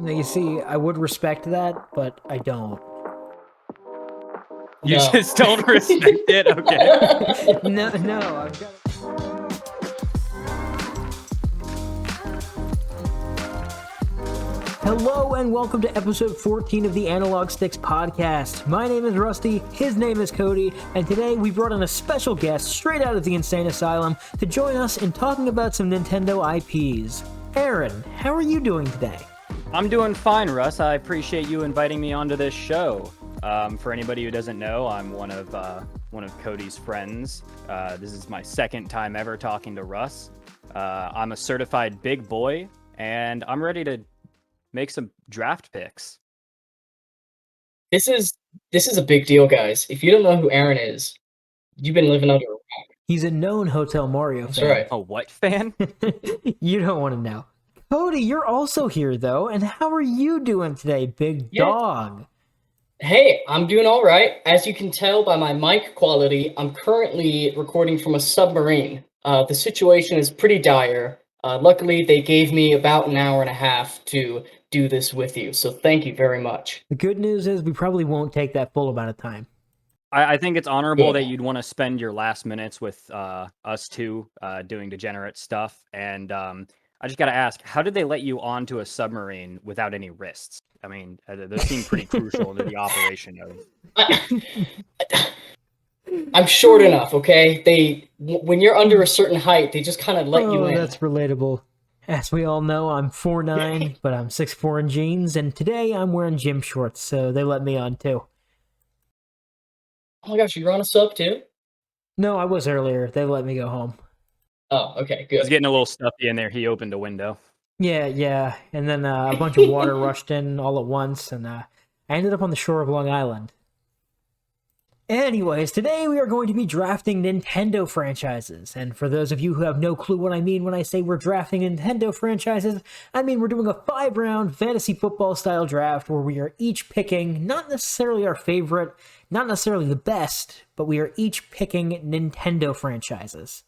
Now, you see, I would respect that, but I don't. You No. just don't respect it? Okay. No, I've got. Hello and welcome to episode 14 of the Analog Sticks podcast. My name is Rusty, his name is Cody, and today we brought in a special guest straight out of the insane asylum to join us in talking about some Nintendo IPs. Aaron, how are you doing today? I'm doing fine, Russ. I appreciate you inviting me onto this show. For anybody who doesn't know, I'm one of Cody's friends. This is my second time ever talking to Russ. I'm a certified big boy, and I'm ready to make some draft picks. This is a big deal, guys. If you don't know who Aaron is, you've been living under a rock. He's a known Hotel Mario That's fan. right. A what fan? You don't want to know. Cody, you're also here, though, and how are you doing today, big Yeah. dog? Hey, I'm doing all right. As you can tell by my mic quality, I'm currently recording from a submarine. The situation is pretty dire. Luckily, they gave me about an hour and a half to do this with you, so thank you very much. The good news is we probably won't take that full amount of time. I think it's honorable Yeah. that you'd want to spend your last minutes with us two doing degenerate stuff. And I just got to ask, how did they let you onto a submarine without any wrists? I mean, those seem pretty crucial to the operation of. I'm short enough, okay? When you're under a certain height, they just kind of let you in. That's relatable. As we all know, I'm 4'9", but I'm 6'4" in jeans, and today I'm wearing gym shorts, so they let me on too. Oh my gosh, you're on a sub too? No, I was earlier. They let me go home. Oh, okay, It was good. getting a little stuffy in there. He opened a window. Yeah, and then a bunch of water rushed in all at once, and I ended up on the shore of Long Island. Anyways, today we are going to be drafting Nintendo franchises, and for those of you who have no clue what I mean when I say we're drafting Nintendo franchises, I mean we're doing a 5-round fantasy football style draft where we are each picking, not necessarily our favorite, not necessarily the best, but we are each picking Nintendo franchises.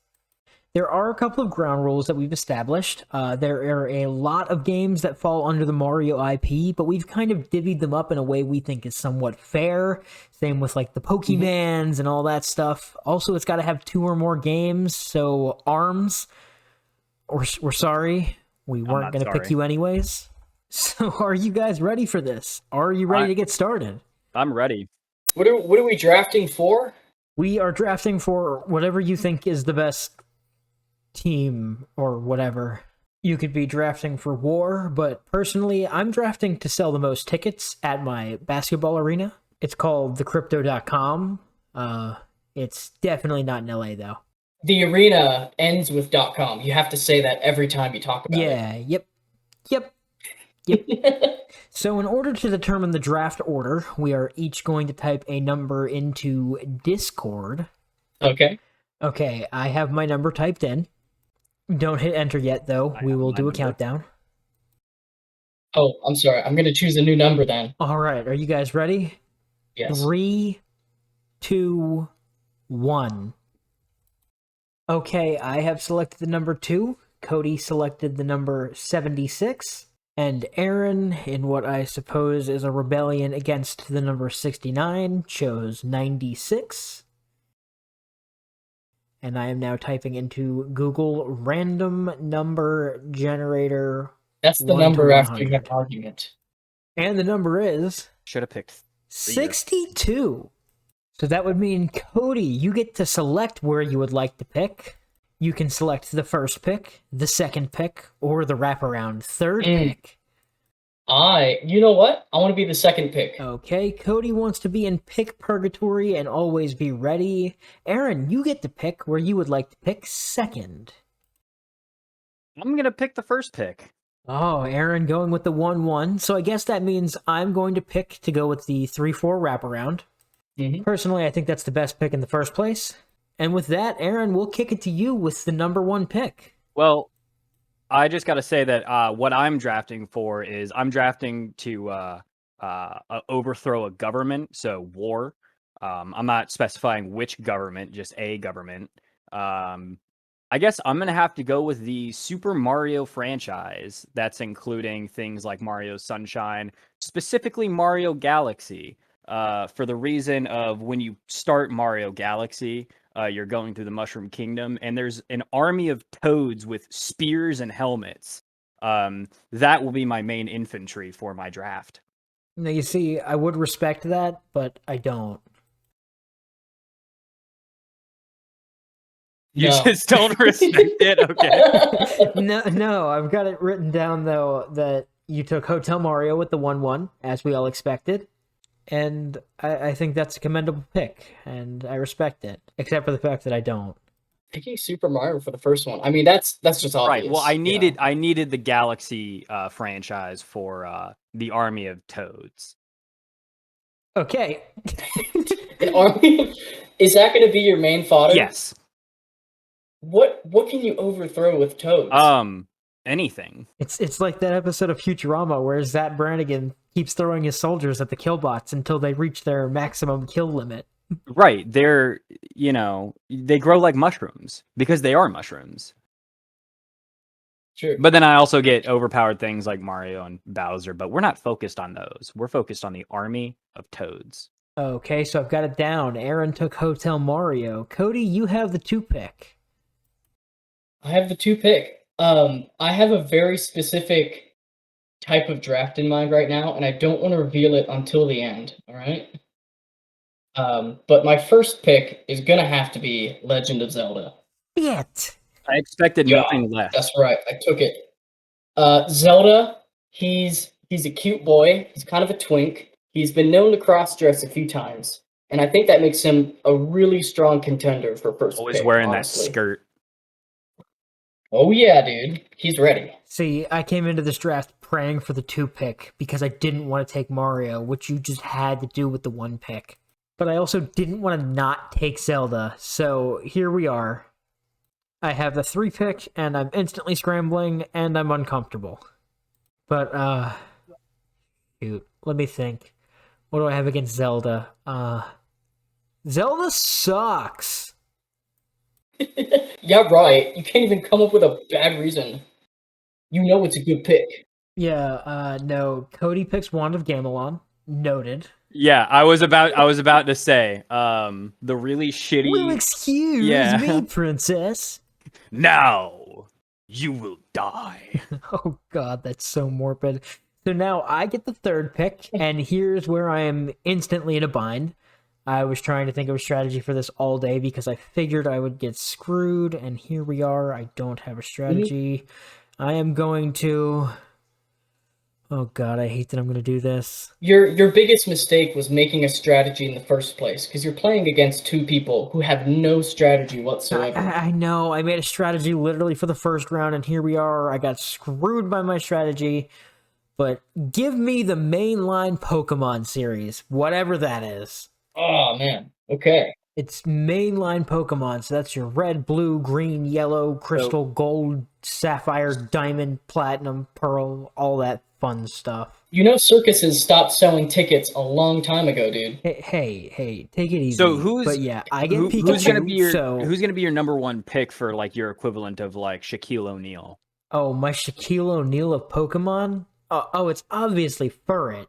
There are a couple of ground rules that we've established. There are a lot of games that fall under the Mario IP, but we've kind of divvied them up in a way we think is somewhat fair. Same with like the Pokemans and all that stuff. Also, it's got to have 2 or more games, so ARMS, we're sorry, we weren't going to pick you anyways. So are you guys ready for this? Are you ready to get started? I'm ready. What are we drafting for? We are drafting for whatever you think is the best team or whatever. You could be drafting for war, but personally, I'm drafting to sell the most tickets at my basketball arena. It's called thecrypto.com. It's definitely not in LA, though. The arena ends with .com. You have to say that every time you talk about it. Yep. So in order to determine the draft order, we are each going to type a number into Discord. Okay. Okay, I have my number typed in. Don't hit enter yet, though. We will do a countdown. Oh, I'm sorry. I'm going to choose a new number then. All right, are you guys ready? Yes. 3, 2, 1. Okay, I have selected the number 2. Cody selected the number 76. And Aaron, in what I suppose is a rebellion against the number 69, chose 96. And I am now typing into Google random number generator. That's the number after you have an argument. And the number is... Should have picked 62. So that would mean, Cody, you get to select where you would like to pick. You can select the first pick, the second pick, or the wraparound third pick. You know what? I want to be the second pick. Okay, Cody wants to be in pick purgatory and always be ready. Aaron, you get to pick where you would like to pick second. I'm going to pick the first pick. Oh, Aaron going with the 1-1. So I guess that means I'm going to pick to go with the 3-4 wraparound. Personally, I think that's the best pick in the first place. And with that, Aaron, we'll kick it to you with the number 1 pick. Well, I just got to say that what I'm drafting for is I'm drafting to overthrow a government, so war. I'm not specifying which government, just a government. I I guess I'm going to have to go with the Super Mario franchise. That's including things like Mario Sunshine, specifically Mario Galaxy. For the reason of when you start Mario Galaxy, you're going through the Mushroom Kingdom, and there's an army of toads with spears and helmets. That will be my main infantry for my draft. Now, you see, I would respect that, but I don't. You No. just don't respect it? Okay. No, I've got it written down, though, that you took Hotel Mario with the 1-1, as we all expected. And I think that's a commendable pick, and I respect it, except for the fact that I don't. Picking Super Mario for the first one. I mean, that's just obvious. Right. Well, I you needed know? the Galaxy franchise for the Army of Toads. Okay. An army. Is that going to be your main fodder? Yes. What can you overthrow with toads? Anything. It's like that episode of Futurama where Zap Brannigan keeps throwing his soldiers at the killbots until they reach their maximum kill limit. Right. They're, they grow like mushrooms because they are mushrooms. Sure. But then I also get overpowered things like Mario and Bowser, but we're not focused on those. We're focused on the Army of Toads. Okay, so I've got it down. Aaron took Hotel Mario. Cody, you have the 2 pick. I have the 2 pick. I have a very specific type of draft in mind right now, and I don't want to reveal it until the end. All right. But my first pick is gonna have to be Legend of Zelda. Shit. I expected Yeah, nothing less. That's right. I took it. Zelda. He's a cute boy. He's kind of a twink. He's been known to cross-dress a few times, and I think that makes him a really strong contender for first Always pick, wearing honestly. that skirt. Oh yeah, dude. He's ready. See, I came into this draft praying for the 2 pick because I didn't want to take Mario, which you just had to do with the 1 pick. But I also didn't want to not take Zelda, so here we are. I have the 3 pick, and I'm instantly scrambling, and I'm uncomfortable. But, shoot, let me think. What do I have against Zelda? Zelda sucks! Yeah, right. You can't even come up with a bad reason. You know it's a good pick. Yeah, no, Cody picks Wand of Gamelon. Noted. Yeah, I was about to say, the really shitty. Well, excuse me, princess. Now you will die. Oh god, that's so morbid. So now I get the 3rd pick, and here's where I am instantly in a bind. I was trying to think of a strategy for this all day because I figured I would get screwed, and here we are. I don't have a strategy. I am going to... Oh god, I hate that I'm going to do this. Your biggest mistake was making a strategy in the first place, because you're playing against 2 people who have no strategy whatsoever. I know, I made a strategy literally for the first round, and here we are. I got screwed by my strategy, but give me the mainline Pokemon series, whatever that is. Oh, man. Okay. It's mainline Pokemon, so that's your red, blue, green, yellow, crystal, gold, sapphire, diamond, platinum, pearl, all that fun stuff. You know circuses stopped selling tickets a long time ago, dude. Hey, take it easy. So who's But yeah, I get Pikachu. Who's gonna be your number 1 pick for like your equivalent of like Shaquille O'Neal? Oh, my Shaquille O'Neal of Pokemon? Oh, it's obviously Furret.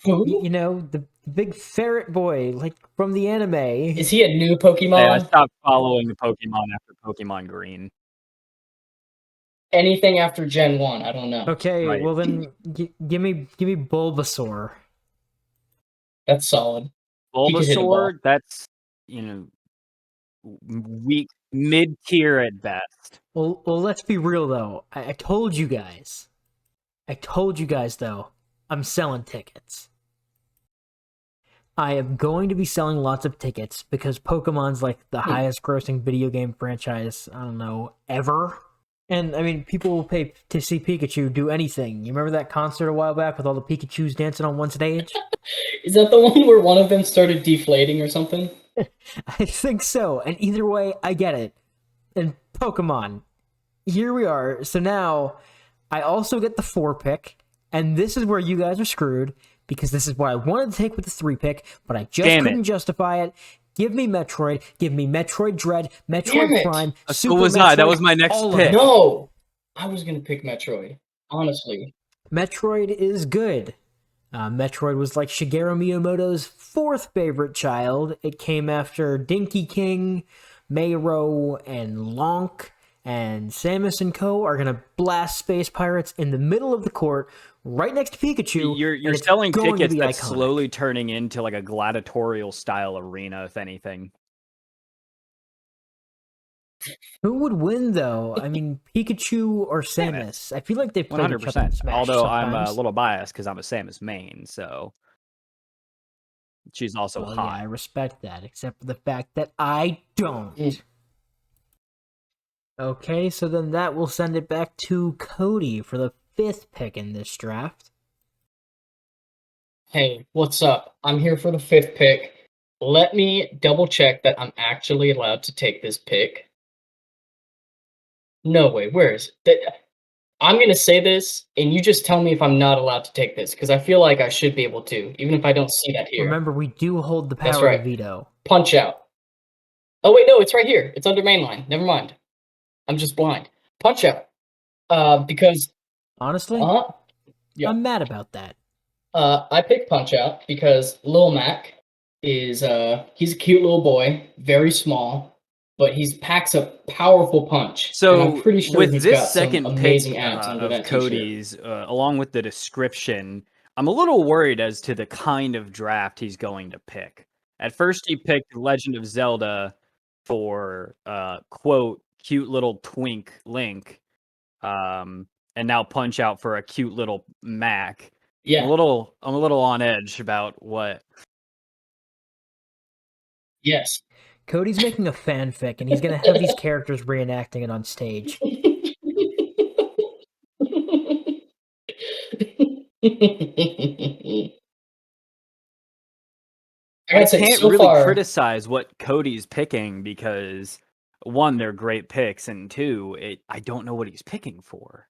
Who? You know, the big ferret boy, like from the anime. Is he a new Pokemon? Yeah, I stopped following the Pokemon after Pokemon Green. Anything after Gen 1, I don't know. Okay, Right. well then, give me Bulbasaur. That's solid. He could hit a ball. Bulbasaur, that's, weak, mid-tier at best. Well, let's be real though. I told you guys. Though, I'm selling tickets. I am going to be selling lots of tickets because Pokemon's like the highest grossing video game franchise, I don't know, ever. And, I mean, people will pay to see Pikachu do anything. You remember that concert a while back with all the Pikachus dancing on one stage? Is that the one where one of them started deflating or something? I think so. And either way, I get it. And Pokemon. Here we are. So now, I also get the 4 pick. And this is where you guys are screwed. Because this is what I wanted to take with the 3 pick. But I just couldn't justify it. Give me Metroid. Give me Metroid Dread, Damn Metroid it. Prime, So Super was Metroid. I. That was my next all pick. Of it. No, I was gonna pick Metroid. Honestly, Metroid is good. Metroid was like Shigeru Miyamoto's fourth favorite child. It came after Dinky King, Mayro, and Lonk. And Samus and Co. are gonna blast space pirates in the middle of the court, right next to Pikachu. You're and it's selling going tickets to be that's iconic. slowly turning into like a gladiatorial style arena, if anything. Who would win though? I mean, Pikachu or Samus? I feel like they played each other in 100%. Smash. Although I'm sometimes. a little biased because I'm a Samus main, so she's also Well, hot. yeah, I respect that, except for the fact that I don't. Okay, so then that will send it back to Cody for the 5th pick in this draft. hey, what's up? I'm here for the 5th pick. Let me double check that I'm actually allowed to take this pick. No way. Where is it? I'm gonna say this, and you just tell me if I'm not allowed to take this, because I feel like I should be able to, even if I don't see that here. Remember, we do hold the That's power right. to veto. Punch Out. Oh wait, no, it's right here. It's under mainline. Never mind. I'm just blind. Punch Out. Because Honestly, yeah. I'm mad about that. I picked Punch Out because Lil Mac is he's a cute little boy, very small, but he packs a powerful punch. And I'm So pretty sure with he's this got some second amazing pick abs under of that t-shirt. Cody's, along with the description, I'm a little worried as to the kind of draft he's going to pick. At first, he picked Legend of Zelda for quote cute little twink Link, and now Punch Out for a cute little Mac. Yeah. I'm a little on edge about what. Yes. Cody's making a fanfic, and he's going to have these characters reenacting it on stage. I say, can't so really far, criticize what Cody's picking because one, they're great picks, and two, I don't know what he's picking for.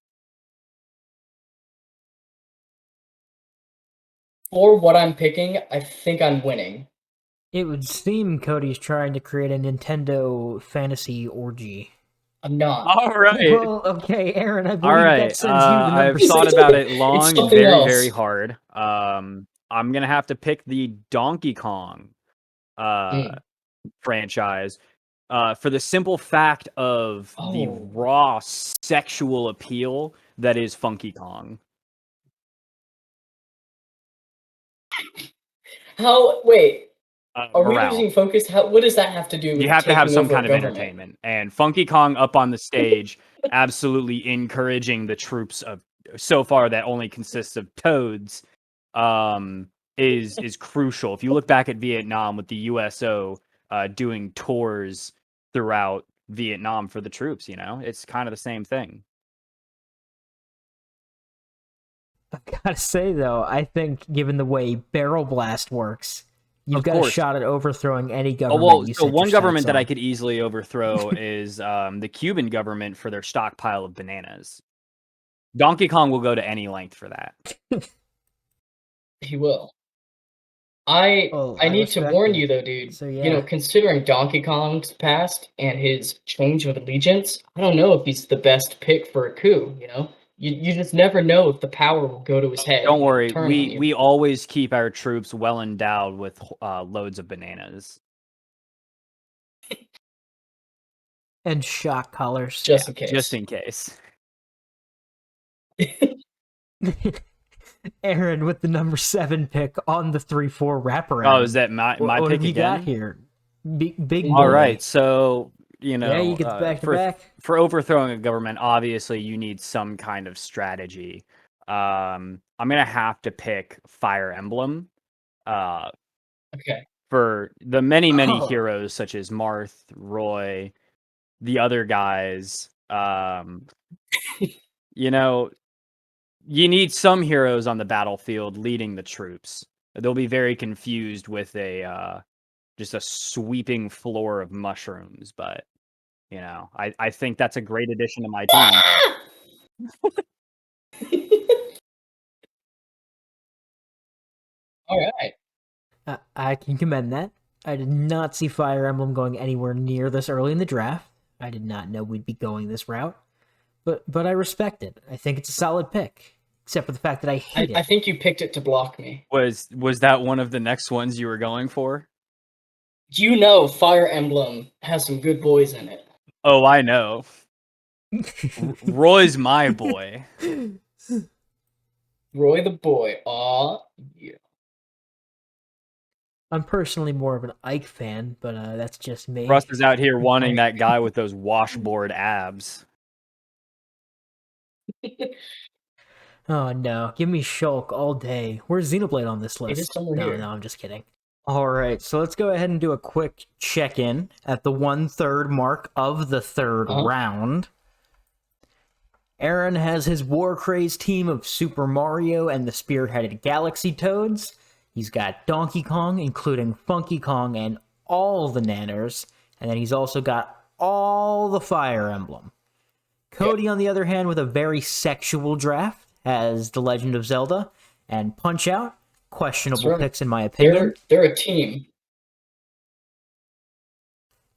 for what I'm picking, I think I'm winning. It would seem Cody's trying to create a Nintendo fantasy orgy. I'm not. All right. Well, okay, Aaron, I All believe right. that sends you the number I've thought 6. about it long and something very, else. very hard. I'm gonna have to pick the Donkey Kong franchise for the simple fact of the raw sexual appeal that is Funky Kong. How? Wait. Are we Morale. losing focus? What does that have to do with You have to have taking some over kind a of government? entertainment, and Funky Kong up on the stage, absolutely encouraging the troops of so far that only consists of toads, is crucial. If you look back at Vietnam with the USO doing tours throughout Vietnam for the troops, you know, it's kind of the same thing. I've got to say, though, I think given the way Barrel Blast works, you've Of got a course. shot at overthrowing any Oh, government well, you so set one your government sights that I on. could easily overthrow is the Cuban government for their stockpile of bananas. Donkey Kong will go to any length for that. He will. I need to respect warn it. you though, dude. So, You know, yeah. considering Donkey Kong's past and his change of allegiance, I don't know if he's the best pick for a coup. You know, you just never know if the power will go to his head. Don't and worry, turn on you. we always keep our troops well endowed with loads of bananas. And shock collars. Just in case. Just in case. Aaron with the number 7 pick on the 3-4 wraparound. Oh, is that my what pick have you again? got here? Big boy. All right, so you know, Yeah, you get the back to back. For overthrowing a government, obviously you need some kind of strategy. I'm gonna have to pick Fire Emblem. Okay. For the many Oh. heroes such as Marth, Roy, the other guys. You know, you need some heroes on the battlefield leading the troops. They'll be very confused with a just a sweeping floor of mushrooms, but you know, I think that's a great addition to my team. All right. I can commend that. I did not see Fire Emblem going anywhere near this early in the draft. I did not know we'd be going this route. But I respect it. I think it's a solid pick. Except for the fact that I hate it. I think you picked it to block me. Was that one of the next ones you were going for? You know Fire Emblem has some good boys in it. Oh, I know. Roy's my boy. Roy the boy. Aw, yeah. I'm personally more of an Ike fan, but that's just me. Russ is out here wanting that guy with those washboard abs. Oh no, give me Shulk all day. Where's Xenoblade on this list? It is somewhere here. No, I'm just kidding. Alright, so let's go ahead and do a quick check-in at the 1/3 mark of the third round. Aaron has his war-crazed team of Super Mario and the spearheaded Galaxy Toads. He's got Donkey Kong, including Funky Kong and all the Nanners. And then he's also got all the Fire Emblem. Cody, on the other hand, with a very sexual draft, has The Legend of Zelda and Punch-Out. Questionable picks, in my opinion. They're a team.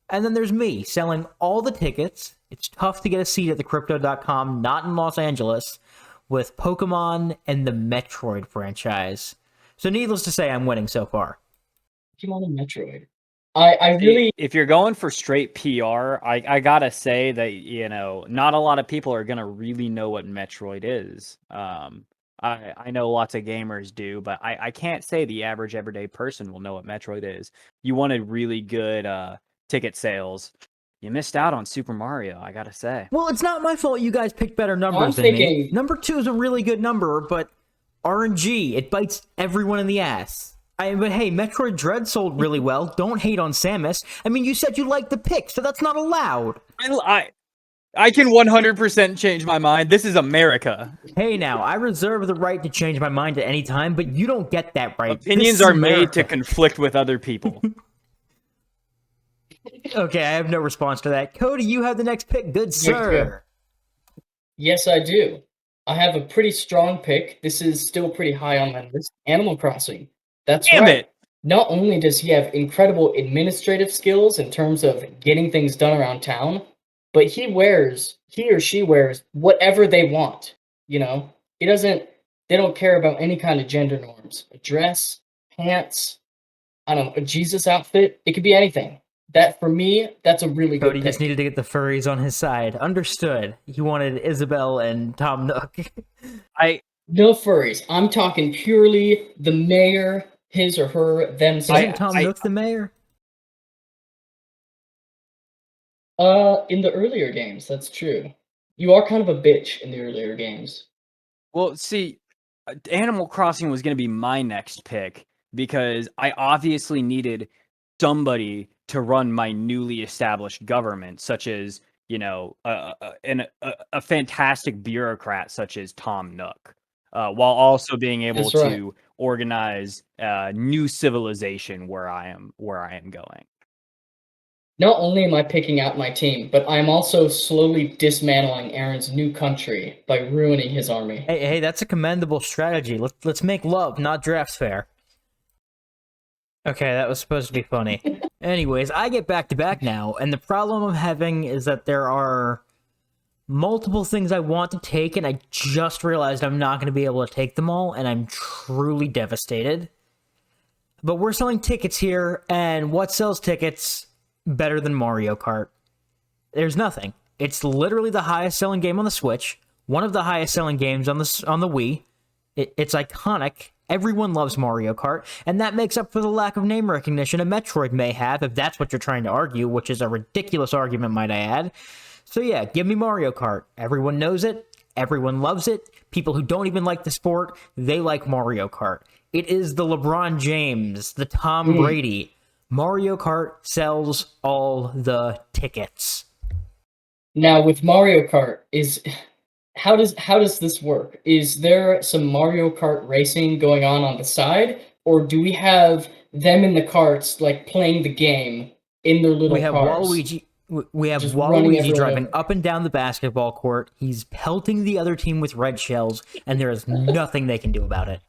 And then there's me, selling all the tickets. It's tough to get a seat at the Crypto.com, not in Los Angeles, with Pokemon and the Metroid franchise. So needless to say, I'm winning so far. Pokemon and Metroid. I really... If you're going for straight PR, I gotta say that, you know, not a lot of people are gonna really know what Metroid is. I know lots of gamers do, but I can't say the average everyday person will know what Metroid is. You wanted really good ticket sales. You missed out on Super Mario, I gotta say. Well, it's not my fault you guys picked better numbers than me. Number 2 is a really good number, but RNG, it bites everyone in the ass. But hey, Metroid Dread sold really well. Don't hate on Samus. I mean, you said you liked the pick, so that's not allowed. I can 100% change my mind. This is America. Hey now, I reserve the right to change my mind at any time, but you don't get that right. Opinions are made to conflict with other people. Okay, I have no response to that. Cody, you have the next pick. Good sir. Yes, I do. I have a pretty strong pick. This is still pretty high on my list. Animal Crossing. That's Damn right. it. Not only does he have incredible administrative skills in terms of getting things done around town, but he or she wears whatever they want, you know? They don't care about any kind of gender norms. A dress, pants, I don't know, a Jesus outfit, it could be anything. That, for me, that's a really good Cody pick. just needed to get the furries on his side. Understood. He wanted Isabelle and Tom Nook. No furries. I'm talking purely the mayor, his or her, themselves. Isn't Tom Nook the mayor? In the earlier games, that's true. You are kind of a bitch in the earlier games. Well, see, Animal Crossing was going to be my next pick because I obviously needed somebody to run my newly established government, such as, you know, a fantastic bureaucrat such as Tom Nook, while also being able to organize new civilization where I am going. Not only am I picking out my team, but I'm also slowly dismantling Aaron's new country by ruining his army. Hey, that's a commendable strategy. Let's make love, not drafts fair. Okay, that was supposed to be funny. Anyways, I get back-to-back now, and the problem I'm having is that there are multiple things I want to take, and I just realized I'm not going to be able to take them all, and I'm truly devastated. But we're selling tickets here, and what sells tickets better than Mario Kart? There's nothing. It's literally the highest-selling game on the Switch, one of the highest-selling games on the Wii. It's iconic. Everyone loves Mario Kart, and that makes up for the lack of name recognition a Metroid may have, if that's what you're trying to argue, which is a ridiculous argument, might I add. So yeah, give me Mario Kart. Everyone knows it. Everyone loves it. People who don't even like the sport, they like Mario Kart. It is the LeBron James, the Tom Brady. Mario Kart sells all the tickets. Now, with Mario Kart, how does this work? Is there some Mario Kart racing going on the side, or do we have them in the carts, like, playing the game in their little cars? We have Waluigi driving up and down the basketball court. He's pelting the other team with red shells, and there is nothing they can do about it.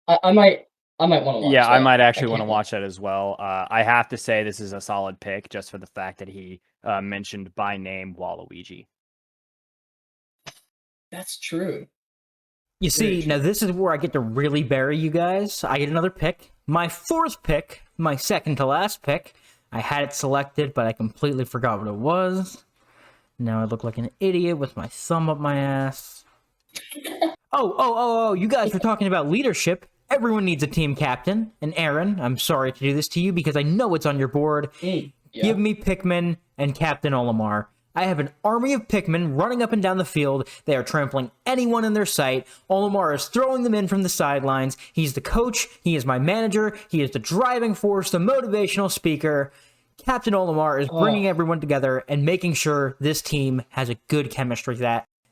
I might I might want to watch Yeah, that. I might actually can't want to watch that as well. I have to say this is a solid pick just for the fact that he mentioned by name Waluigi. That's true. You Very see, now true. this is where I get to really bury you guys. I get another pick. My fourth pick, my second to last pick. I had it selected, but I completely forgot what it was. Now I look like an idiot with my thumb up my ass. Oh, you guys were talking about leadership. Everyone needs a team captain. And Aaron, I'm sorry to do this to you because I know it's on your board. Yeah. Give me Pikmin and Captain Olimar. I have an army of Pikmin running up and down the field. They are trampling anyone in their sight. Olimar is throwing them in from the sidelines. He's the coach. He is my manager. He is the driving force, the motivational speaker. Captain Olimar is bringing everyone together and making sure this team has a good chemistry.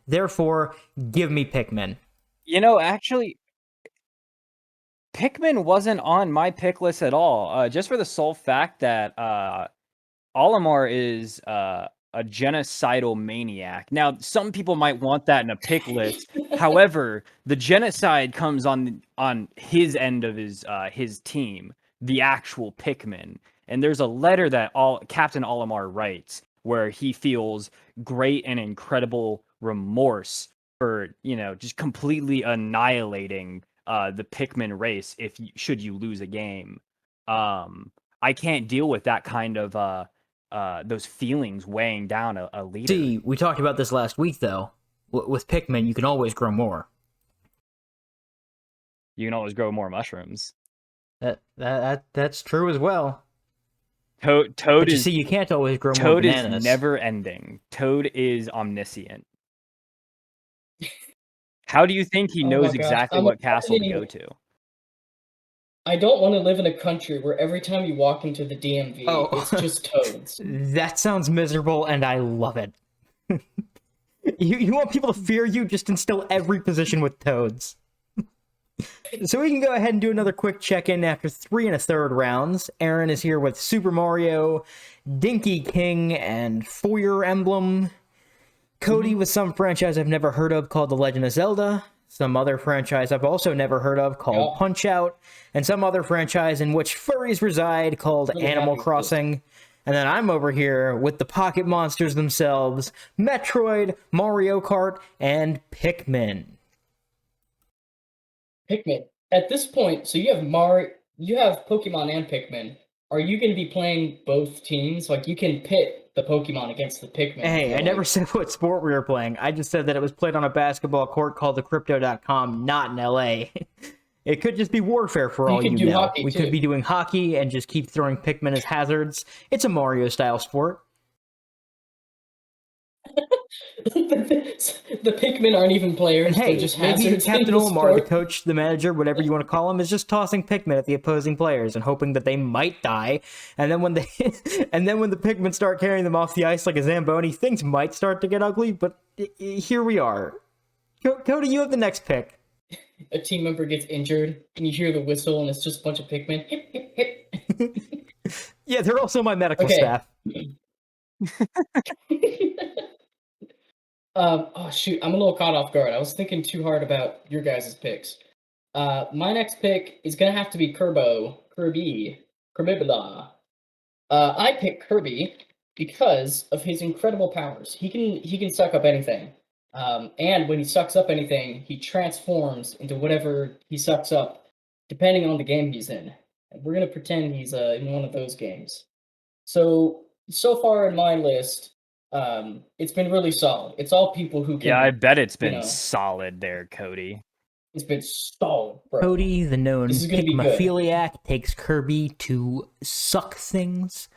Therefore, give me Pikmin. You know, actually, Pikmin wasn't on my pick list at all. Just for the sole fact that Olimar is a genocidal maniac. Now, some people might want that in a pick list. However, the genocide comes on his end of his team, the actual Pikmin. And there's a letter that Captain Olimar writes where he feels great and incredible remorse for, just completely annihilating the Pikmin race should you lose a game. I can't deal with that kind of those feelings weighing down a leader. See, we talked about this last week, though. With Pikmin, you can always grow more. You can always grow more mushrooms. That's true as well. Toad But you is see, you can't always grow more Toad bananas. is never ending. Toad is omniscient. How do you think he Oh knows my gosh, exactly I'm what castle to imagining- go to? I don't want to live in a country where every time you walk into the DMV, it's just toads. That sounds miserable, and I love it. You want people to fear you? Just instill every position with toads. So we can go ahead and do another quick check-in after 3 1/3 rounds. Aaron is here with Super Mario, Dinky King, and Fire Emblem. Cody with some franchise I've never heard of called The Legend of Zelda. Some other franchise I've also never heard of called Punch-Out. And some other franchise in which furries reside called Animal Crossing. And then I'm over here with the pocket monsters themselves, Metroid, Mario Kart, and Pikmin. Pikmin. At this point, so you have Pokemon and Pikmin. Are you going to be playing both teams? Like, you can pit the Pokemon against the Pikmin. Hey, I never said what sport we were playing. I just said that it was played on a basketball court called the Crypto.com, not in LA. It could just be warfare for all you know. Hockey, we could be doing hockey and just keep throwing Pikmin as hazards. It's a Mario-style sport. The Pikmin aren't even players. And hey, they're just maybe hazards Captain in the Olimar, sport. the coach, the manager, whatever you want to call him, is just tossing Pikmin at the opposing players and hoping that they might die. And then when the Pikmin start carrying them off the ice like a Zamboni, things might start to get ugly. But here we are. Cody, you have the next pick. A team member gets injured, and you hear the whistle, and it's just a bunch of Pikmin. Hip, hip, hip. Yeah, they're also my medical staff. Oh shoot, I'm a little caught off guard. I was thinking too hard about your guys' picks. My next pick is gonna have to be Kirby. I picked Kirby because of his incredible powers. He can suck up anything. And when he sucks up anything, he transforms into whatever he sucks up, depending on the game he's in. And we're gonna pretend he's in one of those games. So far in my list, it's been really solid. It's all people who can. Yeah, I bet it's been solid there, Cody. It's been solid, bro. Cody, the known Pikmophiliac, takes Kirby to suck things.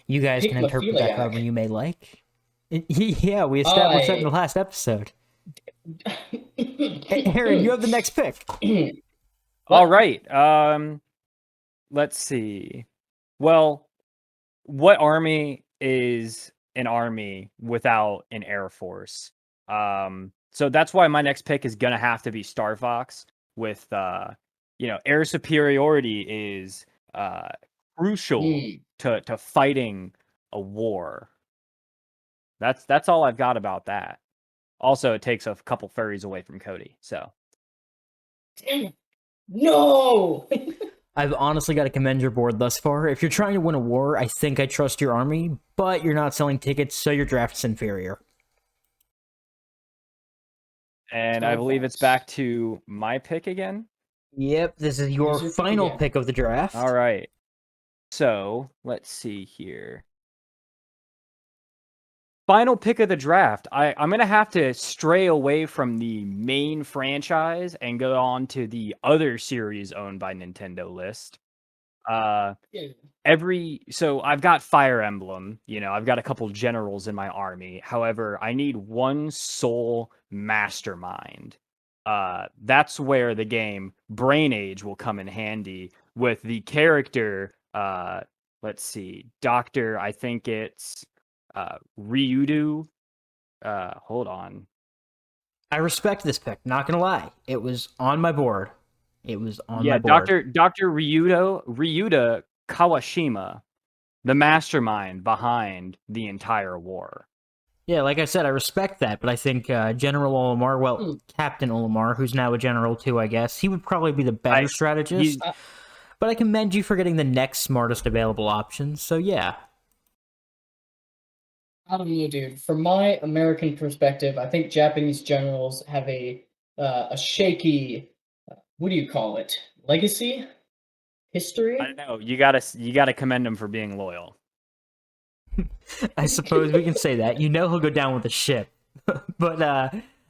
You guys can interpret that however you may like. Yeah, we established that in the last episode. Aaron, you have the next pick. All right. Let's see. Well, what army is an army without an air force? So that's why my next pick is gonna have to be Star Fox. With air superiority is crucial to fighting a war. That's all I've got about that. Also, it takes a couple furries away from Cody. So, no. I've honestly got to commend your board thus far. If you're trying to win a war, I think I trust your army, but you're not selling tickets, so your draft's inferior. And I believe it's back to my pick again. Yep, this is your Here's your pick final again. pick of the draft. All right. So let's see here. Final pick of the draft. I'm going to have to stray away from the main franchise and go on to the other series owned by Nintendo list. Yeah. So I've got Fire Emblem, I've got a couple generals in my army. However, I need one sole mastermind. That's where the game Brain Age will come in handy with the character, let's see, Doctor, I think it's Ryudu. Hold on. I respect this pick, not gonna lie. It was on my board. My board. Dr. Ryuda Kawashima, the mastermind behind the entire war. Yeah, like I said, I respect that, but I think General Olimar, Captain Olimar, who's now a general too, I guess, he would probably be the better strategist. But I commend you for getting the next smartest available option, so yeah. I don't know, dude. From my American perspective, I think Japanese generals have a shaky, what do you call it? Legacy? History? I don't know. You gotta commend him for being loyal. I suppose we can say that. He'll go down with a ship. But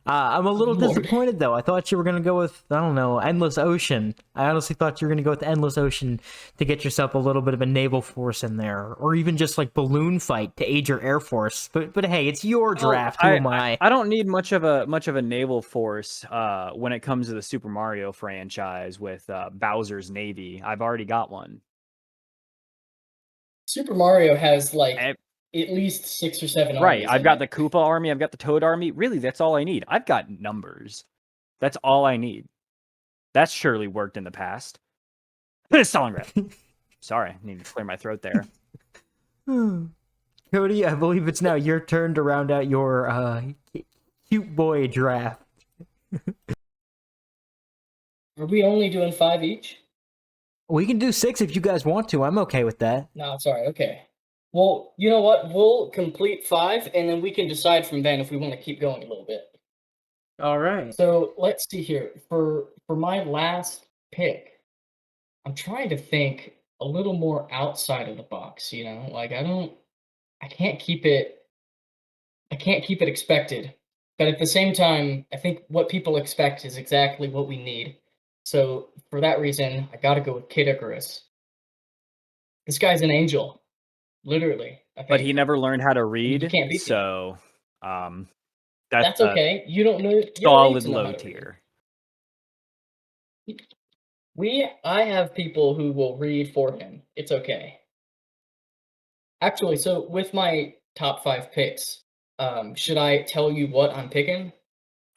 I'm a little disappointed, though. I thought you were going to go with, I don't know, Endless Ocean. I honestly thought you were going to go with Endless Ocean to get yourself a little bit of a naval force in there. Or even just like balloon fight to aid your air force. But hey, it's your draft. Who am I? I don't need much of a naval force when it comes to the Super Mario franchise with Bowser's Navy. I've already got one. Super Mario has at least 6 or 7 Right, armies. I've got the Koopa army, I've got the Toad army. Really, that's all I need. I've got numbers. That's all I need. That's surely worked in the past. Stalingrad. Sorry, I need to clear my throat there. Cody, I believe it's now your turn to round out your cute boy draft. Are we only doing 5 each? We can do 6 if you guys want to. I'm okay with that. No, sorry. Okay. Well, you know what? We'll complete 5, and then we can decide from then if we want to keep going a little bit. All right. So let's see here. For my last pick, I'm trying to think a little more outside of the box. Like I can't keep it expected. But at the same time, I think what people expect is exactly what we need. So for that reason, I got to go with Kid Icarus. This guy's an angel. Literally, I think. But he never learned how to read, you can't beat so that's okay. You don't know. Solid low tier. I have people who will read for him. It's okay. Actually, so with my top 5 picks, should I tell you what I'm picking?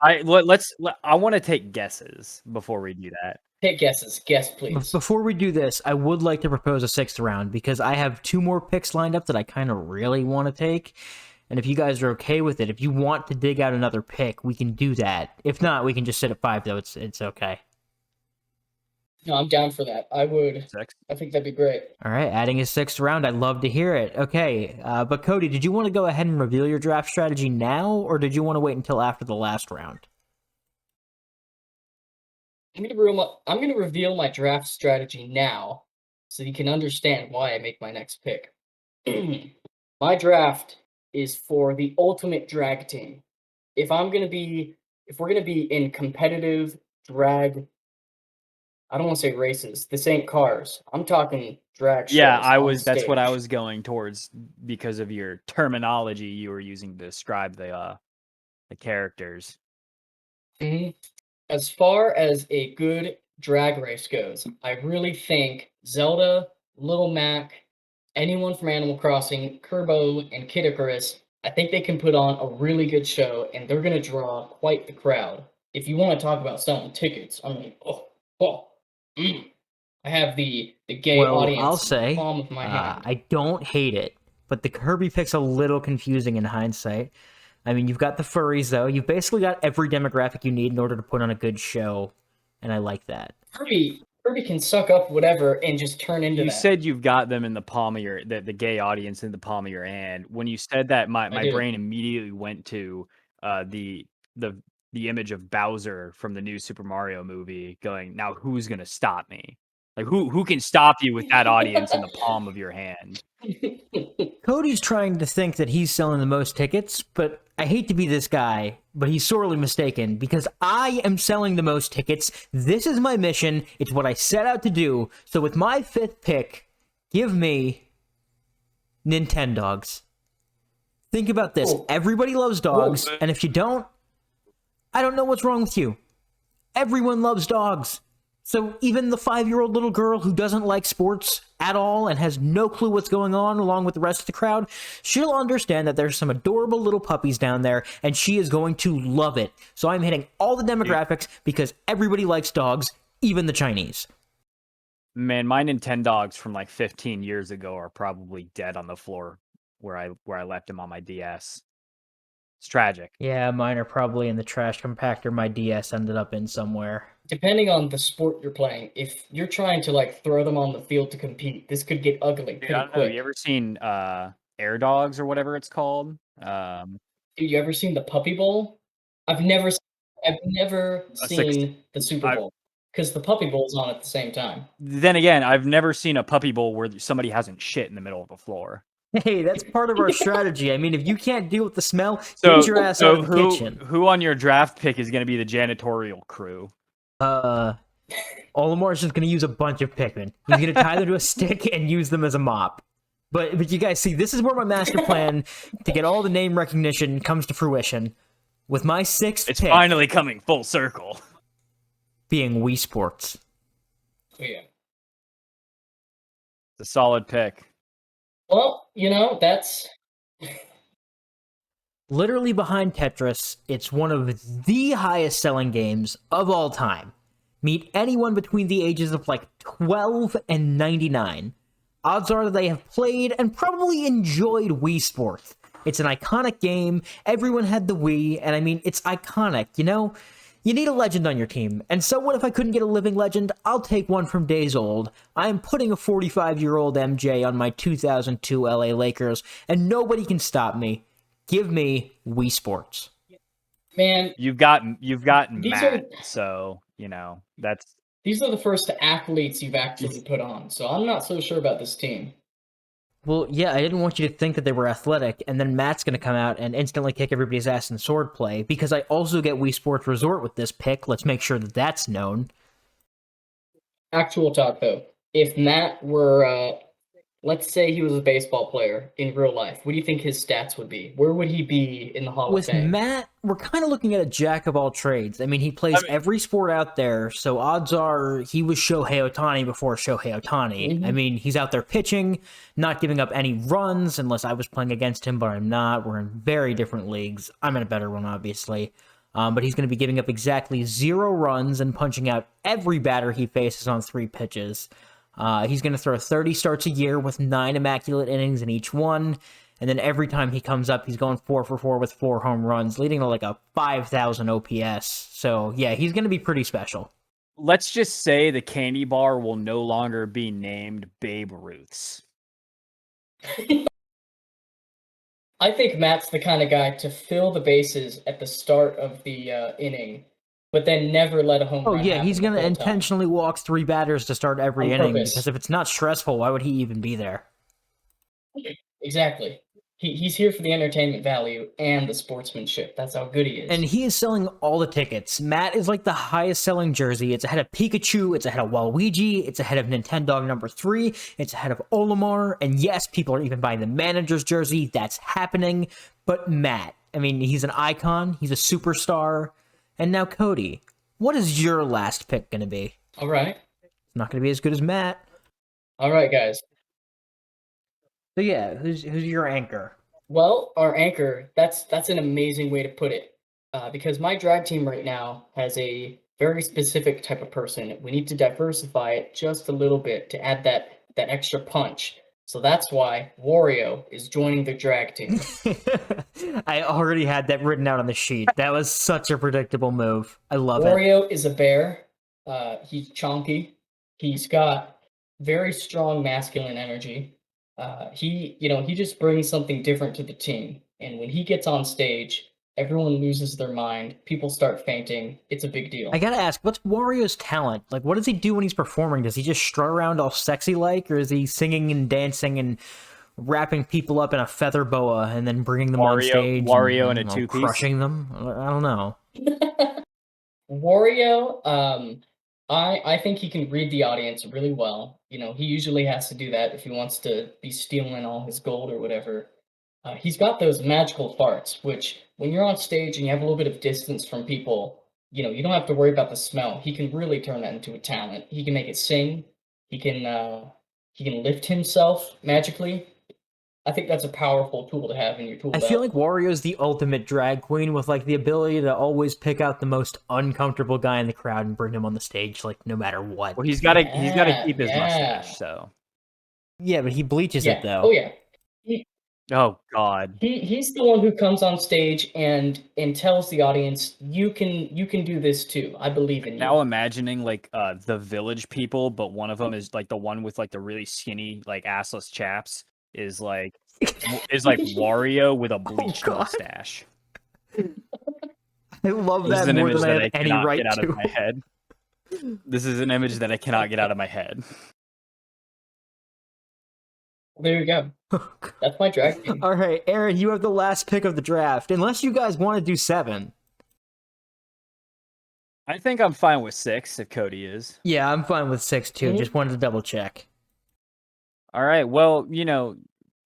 I want to take guesses before we do that. Take guesses. Guess, please. Before we do this, I would like to propose a 6th round because I have 2 more picks lined up that I kind of really want to take. And if you guys are okay with it, if you want to dig out another pick, we can do that. If not, we can just sit at 5, though. It's okay. No, I'm down for that. I would. 6. I think that'd be great. All right, adding a 6th round. I'd love to hear it. Okay, but Cody, did you want to go ahead and reveal your draft strategy now, or did you want to wait until after the last round? I'm gonna reveal my draft strategy now, so you can understand why I make my next pick. My draft is for the ultimate drag team. If we're gonna be in competitive drag, I don't want to say races. This ain't cars. I'm talking drag shows. Yeah, that's what I was going towards because of your terminology you were using to describe the characters. Mm-hmm. As far as a good drag race goes, I really think Zelda, Little Mac, anyone from Animal Crossing, Kerbo, and Kid Icarus, I think they can put on a really good show, and they're going to draw quite the crowd. If you want to talk about selling tickets, I mean, I have the gay audience I'll say, in the palm of my hand. I don't hate it, but the Kirby pick's a little confusing in hindsight. I mean, you've got the furries, though. You've basically got every demographic you need in order to put on a good show, and I like that. Kirby Kirby can suck up whatever and just turn into You that. said you've got them in the palm of the gay audience in the palm of your hand. When you said that, I my do. brain immediately went to the the the image of Bowser from the new Super Mario movie going, now who's gonna stop me? Like who can stop you with that audience in the palm of your hand? Cody's trying to think that he's selling the most tickets, but I hate to be this guy, but he's sorely mistaken because I am selling the most tickets. This is my mission. It's what I set out to do. So with my 5th pick, give me Nintendogs. Think about this. Cool. Everybody loves dogs, Cool. and if you don't, I don't know what's wrong with you. Everyone loves dogs. So even the 5-year-old little girl who doesn't like sports at all and has no clue what's going on along with the rest of the crowd, she'll understand that there's some adorable little puppies down there and she is going to love it. So I'm hitting all the demographics because everybody likes dogs, even the Chinese. Man, my Nintendogs from like 15 years ago are probably dead on the floor where I left them on my DS. It's tragic. Yeah, mine are probably in the trash compactor my DS ended up in somewhere. Depending on the sport you're playing, if you're trying to like throw them on the field to compete, this could get ugly Dude, pretty I don't know. quick. You ever seen Air Dogs or whatever it's called? Dude, you ever seen the Puppy Bowl? I've never six- seen the Super Bowl because the Puppy Bowl's on at the same time. Then again, I've never seen a puppy bowl where somebody hasn't shit in the middle of the floor. Hey, that's part of our strategy. I mean, if you can't deal with the smell, get your ass out of the kitchen. Who on your draft pick is going to be the janitorial crew? Olimar's just gonna use a bunch of Pikmin. He's gonna tie them to a stick and use them as a mop. But you guys see, this is where my master plan to get all the name recognition comes to fruition. With my 6th It's pick finally coming full circle. being Wii Sports. Yeah. It's a solid pick. Well, you know, that's Literally behind Tetris, it's one of the highest selling games of all time. Meet anyone between the ages of like 12 and 99. Odds are that they have played and probably enjoyed Wii Sports. It's an iconic game, everyone had the Wii, and I mean, it's iconic, you know? You need a legend on your team, and so what if I couldn't get a living legend? I'll take one from days old. I am putting a 45-year-old MJ on my 2002 LA Lakers, and nobody can stop me. Give me Wii Sports. man. You've got These Matt, so you know These are the first athletes you've actually put on, so I'm not so sure about this team. Well, yeah, I didn't want you to think that they were athletic, and then Matt's going to come out and instantly kick everybody's ass in swordplay, because I also get Wii Sports Resort with this pick. Let's make sure that that's known. Actual talk, though. If Matt were, let's say he was a baseball player in real life, what do you think his stats would be? Where would he be in the Hall With of Fame? Matt, we're kind of looking at a jack of all trades. I mean, he plays every sport out there, so odds are he was Shohei Ohtani before Shohei Ohtani. I mean, he's out there pitching, not giving up any runs unless I was playing against him, but I'm not. We're in very different leagues. I'm in a better one, obviously. But he's going to be giving up exactly 0 runs and punching out every batter he faces on 3 pitches. He's going to throw 30 starts a year with 9 immaculate innings in each one. And then every time he comes up, he's going 4 for 4 with 4 home runs, leading to like a 5,000 OPS. So, yeah, he's going to be pretty special. Let's just say the candy bar will no longer be named Babe Ruth's. I think Matt's the kind of guy to fill the bases at the start of the inning, but then never let a home Oh, run yeah, happen he's going the to whole time. intentionally walk 3 batters to start every On inning, purpose. because if it's not stressful, why would he even be there? Exactly. He's here for the entertainment value and the sportsmanship. That's how good he is. And he is selling all the tickets. Matt is like the highest selling jersey. It's ahead of Pikachu, it's ahead of Waluigi, it's ahead of Nintendog number 3, it's ahead of Olimar, and yes, people are even buying the manager's jersey. That's happening. But Matt, I mean, he's an icon, he's a superstar. And now Cody, what is your last pick going to be? All right. It's not going to be as good as Matt. All right, guys. So yeah, who's your anchor? Well, our anchor, that's an amazing way to put it. Because my drag team right now has a very specific type of person. We need to diversify it just a little bit to add that extra punch. So that's why Wario is joining the drag team. I already had that written out on the sheet. That was such a predictable move. I love it. Wario is a bear. He's chonky. He's got very strong masculine energy. He just brings something different to the team. And when he gets on stage, everyone loses their mind. People start fainting. It's a big deal. I gotta ask, what's Wario's talent? Like, what does he do when he's performing? Does he just strut around all sexy-like, or is he singing and dancing and wrapping people up in a feather boa and then bringing them on stage Wario and in a two-piece? crushing them? I don't know. Wario, I think he can read the audience really well. He usually has to do that if he wants to be stealing all his gold or whatever. He's got those magical farts, which when you're on stage and you have a little bit of distance from people, you don't have to worry about the smell. He can really turn that into a talent. He can make it sing. He can lift himself magically. I think that's a powerful tool to have in your tool I belt. feel like Wario's the ultimate drag queen with like the ability to always pick out the most uncomfortable guy in the crowd and bring him on the stage, like no matter what. Well, he's got to keep his mustache. So. Yeah, but he bleaches it though. Oh yeah. Oh God. He's the one who comes on stage and tells the audience, you can do this too. I believe in you. Now imagining like the village people, but one of them is like the one with like the really skinny like assless chaps is like Wario with a bleached mustache. I love This is that an more image than I that have I any cannot right get out to. of my head. This is an image that I cannot get out of my head. There you go. That's my drag queen. All right, Aaron, you have the last pick of the draft. Unless you guys want to do 7. I think I'm fine with 6 if Cody is. Yeah, I'm fine with 6 too. Mhm. Just wanted to double check. All right. Well,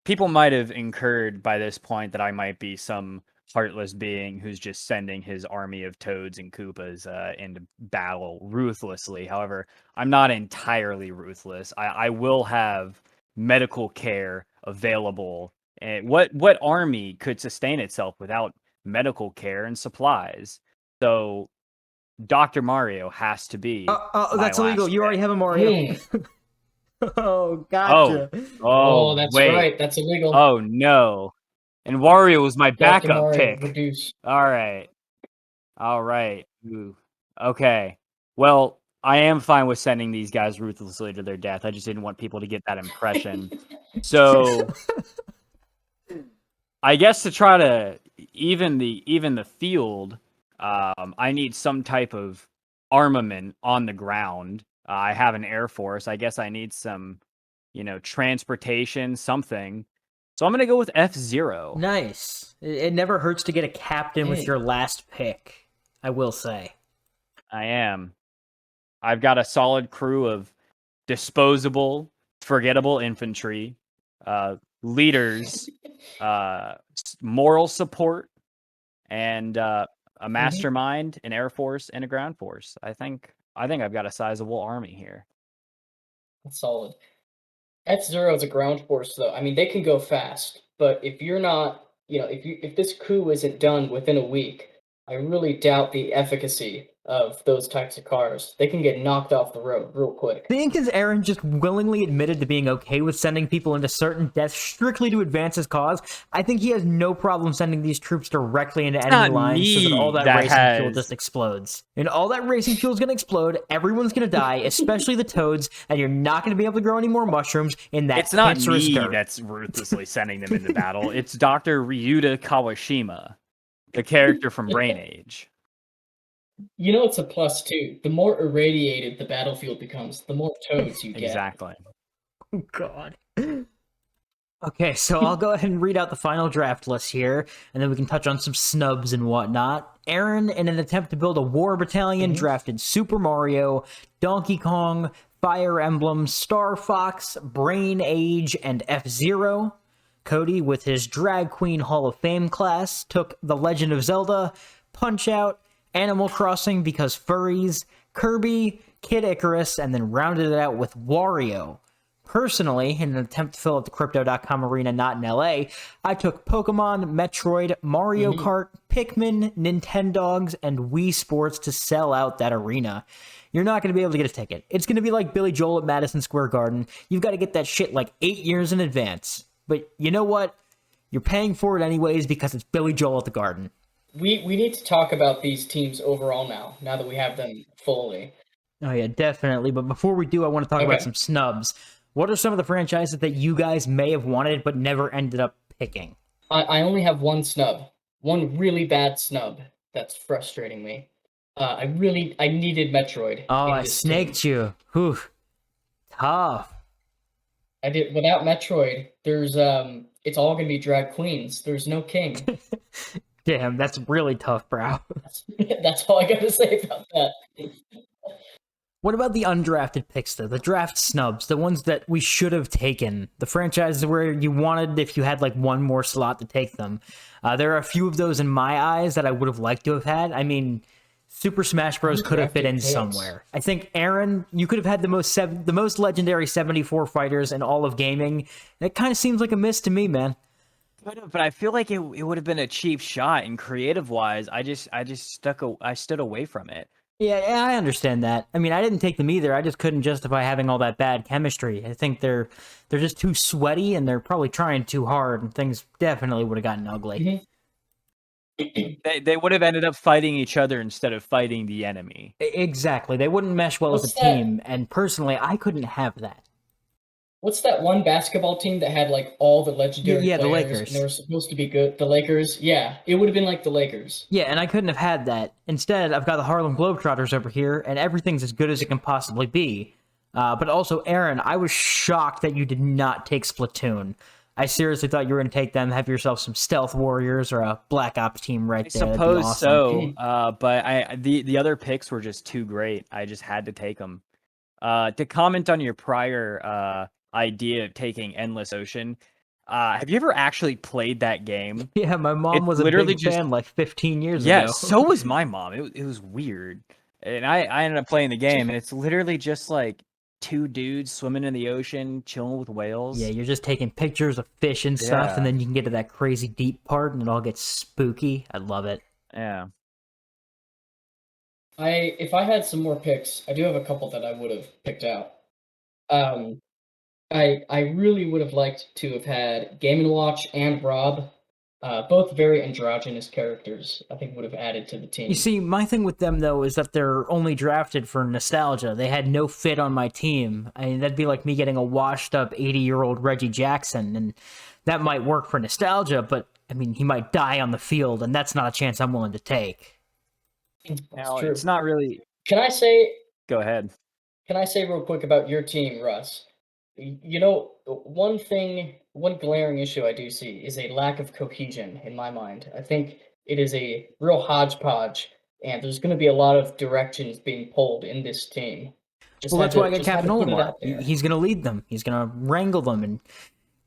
people might have incurred by this point that I might be some heartless being who's just sending his army of Toads and Koopas into battle ruthlessly. However, I'm not entirely ruthless. I will have medical care available. And what army could sustain itself without medical care and supplies? So Dr. Mario has to be. That's illegal. You already have a Mario. Oh, gotcha. Oh, that's wait. right. That's illegal. Oh no. And Wario was my Dr. backup Mario, pick. reduce. All right. Ooh. Okay. Well, I am fine with sending these guys ruthlessly to their death. I just didn't want people to get that impression. So I guess to try to even the field, I need some type of armament on the ground. I have an Air Force. I guess I need some, transportation, something. So I'm going to go with F-Zero. Nice. It never hurts to get a captain with your last pick, I will say. I am. I've got a solid crew of disposable, forgettable infantry, leaders, moral support, and a mastermind, an Air Force, and a ground force. I think I've got a sizable army here. That's solid. F-Zero is a ground force, though. I mean, they can go fast, but if you're not, if this coup isn't done within a week, I really doubt the efficacy of those types of cars. They can get knocked off the road real quick. Seeing as Aaron just willingly admitted to being okay with sending people into certain deaths strictly to advance his cause, I think he has no problem sending these troops directly into enemy lines so that all that racing fuel just explodes. And all that racing fuel is going to explode, everyone's going to die, especially the Toads, and you're not going to be able to grow any more mushrooms in that cancerous dirt. It's not me that's ruthlessly sending them into battle. It's Dr. Ryuta Kawashima, the character from Brain Age. It's a plus too. The more irradiated the battlefield becomes, the more Toads you get. Exactly. Oh, God. Okay, so I'll go ahead and read out the final draft list here, and then we can touch on some snubs and whatnot. Aaron, in an attempt to build a war battalion, drafted Super Mario, Donkey Kong, Fire Emblem, Star Fox, Brain Age, and F-Zero. Cody, with his Drag Queen Hall of Fame class, took The Legend of Zelda, Punch-Out, Animal Crossing because furries, Kirby, Kid Icarus, and then rounded it out with Wario. Personally, in an attempt to fill up the Crypto.com arena not in LA, I took Pokemon, Metroid, Mario Kart, Pikmin, Nintendogs, and Wii Sports to sell out that arena. You're not going to be able to get a ticket. It's going to be like Billy Joel at Madison Square Garden. You've got to get that shit like 8 years in advance. But you know what? You're paying for it anyways because it's Billy Joel at the Garden. We need to talk about these teams overall now that we have them fully. Oh yeah, definitely. But before we do, I want to talk about Okay. some snubs. What are some of the franchises that you guys may have wanted but never ended up picking? I only have one snub, one really bad snub that's frustrating me. I needed Metroid Oh, in I this team. snaked you. Whew, tough. I did without Metroid. It's all gonna be drag queens. There's no king. Damn, that's really tough, bro. That's, that's all I gotta say about that. What about the undrafted picks, though? The draft snubs, the ones that we should have taken, the franchises where you wanted if you had like one more slot to take them. There are a few of those in my eyes that I would have liked to have had. I mean, Super Smash Bros. Could have fit Undrafted in picks. somewhere. I think Aaron, you could have had the most legendary 74 fighters in all of gaming. And it kind of seems like a miss to me, man. But I feel like it would have been a cheap shot, and creative wise, I stood away from it. Yeah, I understand that. I mean, I didn't take them either. I just couldn't justify having all that bad chemistry. I think they're just too sweaty and they're probably trying too hard, and things definitely would have gotten ugly. Mhm. They would have ended up fighting each other instead of fighting the enemy. Exactly. They wouldn't mesh well as a What's that? team, and personally, I couldn't have that. What's that one basketball team that had like all the legendary Yeah, the players and they Lakers. were supposed to be good? The Lakers. Yeah, it would have been like the Lakers. Yeah, and I couldn't have had that. Instead, I've got the Harlem Globetrotters over here, and everything's as good as it can possibly be. But also, Aaron, I was shocked that you did not take Splatoon. I seriously thought you were going to take them, have yourself some Stealth Warriors or a Black Ops team right I there. That'd be suppose awesome. so, but the other picks were just too great. I just had to take them. To comment on your prior idea of taking Endless Ocean, have you ever actually played that game? Yeah, my mom It's was a literally big just fan like 15 years yeah. ago. So was my mom. It was weird, and I ended up playing the game, and it's literally just like two dudes swimming in the ocean, chilling with Yeah, whales. you're just taking pictures of fish and stuff, and Yeah, then you can get to that crazy deep part, and it all gets spooky. I love it. yeah. If I had some more picks, I do have a couple that I would have picked out. Um, I really would have liked to have had Game and Watch and Rob, both very androgynous characters. I think would have added to the You team. see, my thing with them though is that they're only drafted for nostalgia. They had no fit on my team. I mean, that'd be like me getting a washed-up 80-year-old Reggie Jackson, and that might work for nostalgia, but I mean, he might die on the field, and that's not a chance I'm willing to take. That's Now true. it's not really. Can I say Go ahead. Can I say real quick about your team, Russ? You know, one glaring issue I do see is a lack of cohesion in my mind. I think it is a real hodgepodge, and there's going to be a lot of directions being pulled in this team. Well, that's why I got Just had Captain to put it Olimar. out there. He's going to lead them. He's going to wrangle them and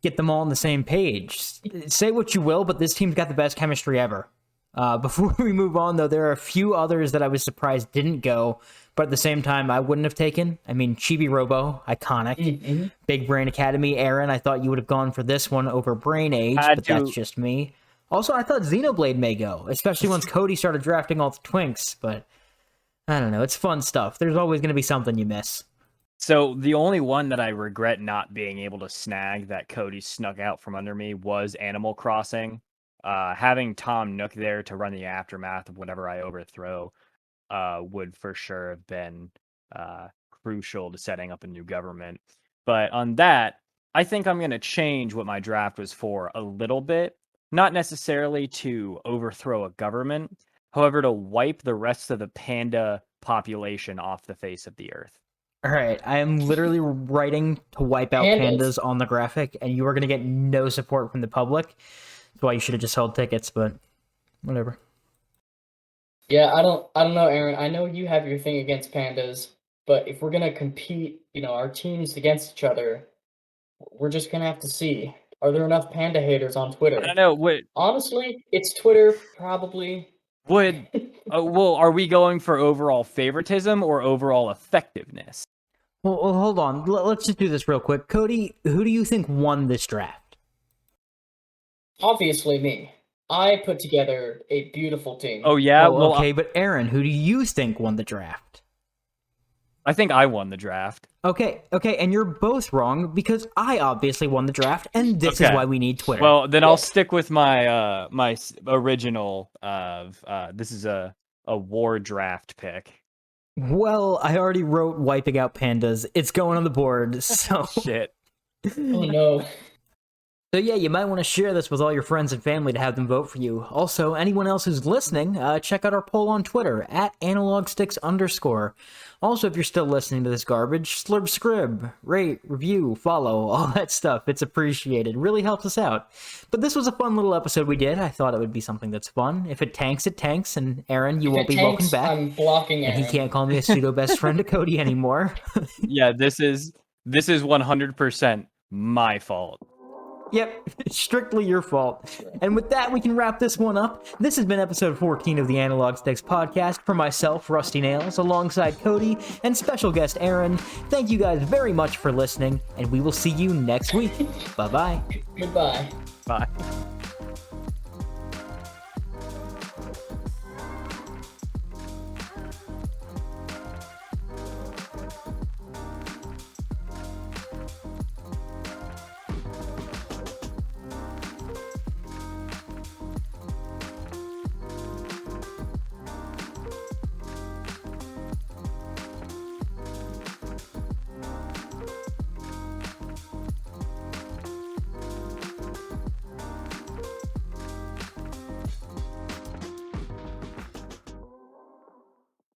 get them all on the same page. Say what you will, but this team's got the best chemistry ever. Before we move on, though, there are a few others that I was surprised didn't go, but at the same time, I wouldn't have taken. I mean, Chibi Robo, iconic. Mm-hmm. Big Brain Academy, Aaron, I thought you would have gone for this one over Brain Age, Had but that's to. just me. Also, I thought Xenoblade may go, especially once Cody started drafting all the Twinks, but I don't know. It's fun stuff. There's always going to be something you miss. So the only one that I regret not being able to snag that Cody snuck out from under me was Animal Crossing. Having Tom Nook there to run the aftermath of whatever I overthrow would for sure have been crucial to setting up a new government. But on that, I think I'm going to change what my draft was for a little bit. Not necessarily to overthrow a government, however, to wipe the rest of the panda population off the face of the earth. All right, I am literally writing to wipe out Pandas. pandas on the graphic, and you are going to get no support from the public. That's why you should have just held tickets, but whatever. Yeah, I don't know, Aaron. I know you have your thing against pandas, but if we're gonna compete, our teams against each other, we're just gonna have to see. Are there enough panda haters on I don't Twitter? know. Honestly, it's Twitter, probably. Would well, are we going for overall favoritism or overall effectiveness? Well, hold on. Let's just do this real quick. Cody, who do you think won this draft? Obviously me. I put together a beautiful team. Oh yeah, Oh, well, okay, but Aaron, who do you think won the draft? I think I won the draft. Okay, and you're both wrong because I obviously won the draft, and this is Okay. why we need Twitter. Well, then Yeah. I'll stick with my original of this is a war draft pick. Well, I already wrote wiping out pandas. It's going on the board, so... Shit. Oh no. So yeah, you might want to share this with all your friends and family to have them vote for you. Also, anyone else who's listening, check out our poll on Twitter, @analogsticks_. Also, if you're still listening to this garbage, slurb scrib, rate, review, follow, all that stuff. It's appreciated. Really helps us out. But this was a fun little episode we did. I thought it would be something that's fun. If it tanks, it tanks, and Aaron, you won't be welcome back. I'm blocking And Aaron. he can't call me a pseudo-best friend to Cody anymore. Yeah, this is 100% my fault. Yep, strictly your fault. And with that, we can wrap this one up. This has been episode 14 of the Analog Sticks podcast for myself, Rusty Nails, alongside Cody and special guest Aaron. Thank you guys very much for listening, and we will see you next week. Bye-bye. Goodbye. Bye.